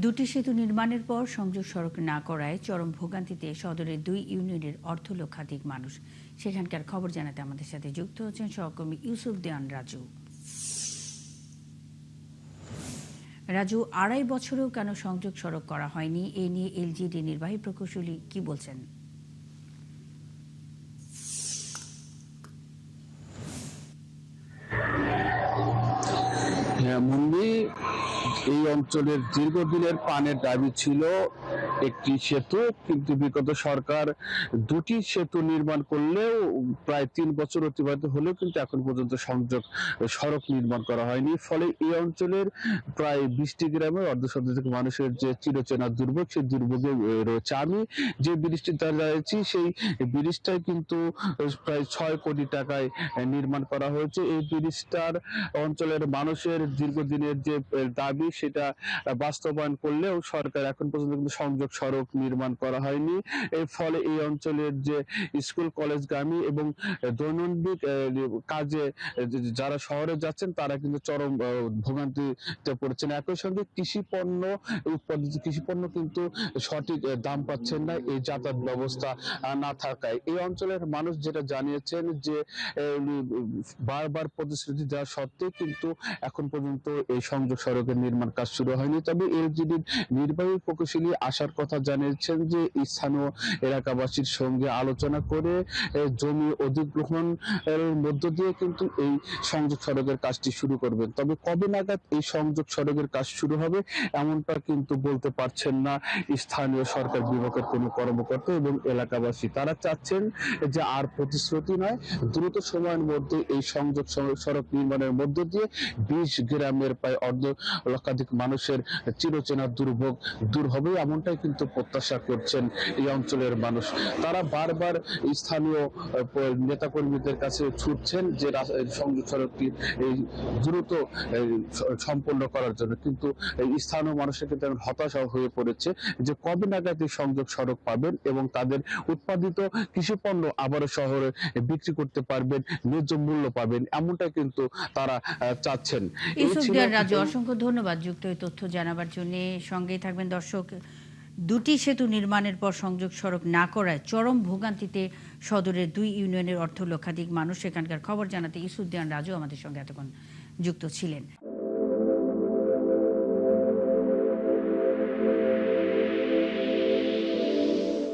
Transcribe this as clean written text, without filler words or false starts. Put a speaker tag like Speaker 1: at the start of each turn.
Speaker 1: দুটি সেতু নির্মাণের পর সংযোগ সড়ক না করায় চরম ভোগান্তিতে সদরের ২ ইউনিয়নের অর্ধলক্ষাধিক মানুষ। সেখানকার খবর জানাতে আমাদের সাথে যুক্ত হচ্ছেন সহকর্মী ইউসুফ দেওয়ান রাজু। রাজু, ২.৫ বছরেও কেন সংযোগ সড়ক করা হয়নি, এ নিয়ে এলজিডি নির্বাহী প্রকৌশলী কি বলছেন?
Speaker 2: হ্যাঁ মুন্নি, এই অঞ্চলের দীর্ঘদিনের প্রাণের দাবি ছিল একটি সেতু, কিন্তু বিগত সরকার দুটি সেতু নির্মাণ করলেও প্রায় ৩ বছর অতিবাহিত হলেও কিন্তু এখন পর্যন্ত সংযোগ সড়ক নির্মাণ করা হয়নি। ফলে এই অঞ্চলের প্রায় ২০টি গ্রামের অর্ধশতাধিক মানুষের যে চিরচেনা দুর্ভোগ, সেই দুর্ভোগে রয়েছে। আমি যে ব্রিজটির দ্বারা রয়েছি, সেই ব্রিজটাই কিন্তু প্রায় ৬ কোটি টাকায় নির্মাণ করা হয়েছে। এই ব্রিজটার অঞ্চলের মানুষের দীর্ঘদিনের যে দাবি, সেটা বাস্তবায়ন করলেও সরকার এখন পর্যন্ত কিন্তু সংযোগ সড়ক নির্মাণ করা হয়নি। এর ফলে এই অঞ্চলের যে স্কুল কলেজগামী এবং দৈনন্দিন কাজে যারা শহরে যাচ্ছেন, তারা কিন্তু চরম ভোগান্তিতে পড়ছেন। একই সঙ্গে উৎপাদিত কৃষি পণ্য কিন্তু সঠিক দাম পাচ্ছেন না এই যাতায়াত ব্যবস্থা না থাকায়। এই অঞ্চলের মানুষ যেটা জানিয়েছেন যে বারবার প্রতিশ্রুতি দেওয়া সত্ত্বেও কিন্তু এখন পর্যন্ত এই সংযোগ সড়কের নির্মাণ কাজ শুরু হয়নি। তবে এলজিডির নির্বাহী প্রকৌশলী আশার কথা জানিয়েছেন যে স্থানীয় এলাকাবাসীর সঙ্গে আলোচনা করে জমি অধিগ্রহণ এর মধ্য দিয়ে কিন্তু এই সংযোগ সড়কের কাজটি শুরু করবেন। তবে কবে নাগাদ এই সংযোগ সড়কের কাজ শুরু হবে, এমনটা কিন্তু বলতে পারছেন না স্থানীয় সরকার বিভাগের কোনো কর্মকর্তা এবং এলাকাবাসী। তারা চাচ্ছেন যে আর প্রতিশ্রুতি নয়, দ্রুত সময়ের মধ্যে এই সংযোগ সড়ক নির্মাণের মধ্য দিয়ে ২০ গ্রামের প্রায় অর্ধ লক্ষাধিক মানুষের চিরচেনা দুর্ভোগ দূর হবে, এমনটাই কিন্তু প্রত্যাশা করছেন এই অঞ্চলের মানুষ। তারা বারবার স্থানীয় নেতাকর্মীদের কাছে ছুটছেন যে সংযোগ সড়কটি এই দ্রুত সম্পন্ন করার জন্য, কিন্তু স্থানীয় মানুষের কিন্তু এখন হতাশা হয়ে পড়েছে যে কবে নাগাদ এই সংযোগ সড়ক পাবেন এবং তাদের উৎপাদিত কৃষি পণ্য আবারও শহরে বিক্রি করতে পারবেন, ন্যায্য মূল্য পাবেন, এমনটাই কিন্তু তারা চাচ্ছেন।
Speaker 1: ইউসুফ দেওয়ান রাজু, অসংখ্য ধন্যবাদ যুক্ত এই তথ্য জানাবার জন্য। সঙ্গেই থাকবেন দর্শক। দুটি সেতু নির্মাণের পর সংযোগ সড়ক না করায় চরম ভোগান্তিতে সদরের ২ ইউনিয়নের অর্ধলক্ষাধিক মানুষ। সেখানকার খবর জানাতে ইউসুফ দেওয়ান রাজু আমাদের সঙ্গে এতক্ষণ যুক্ত ছিলেন।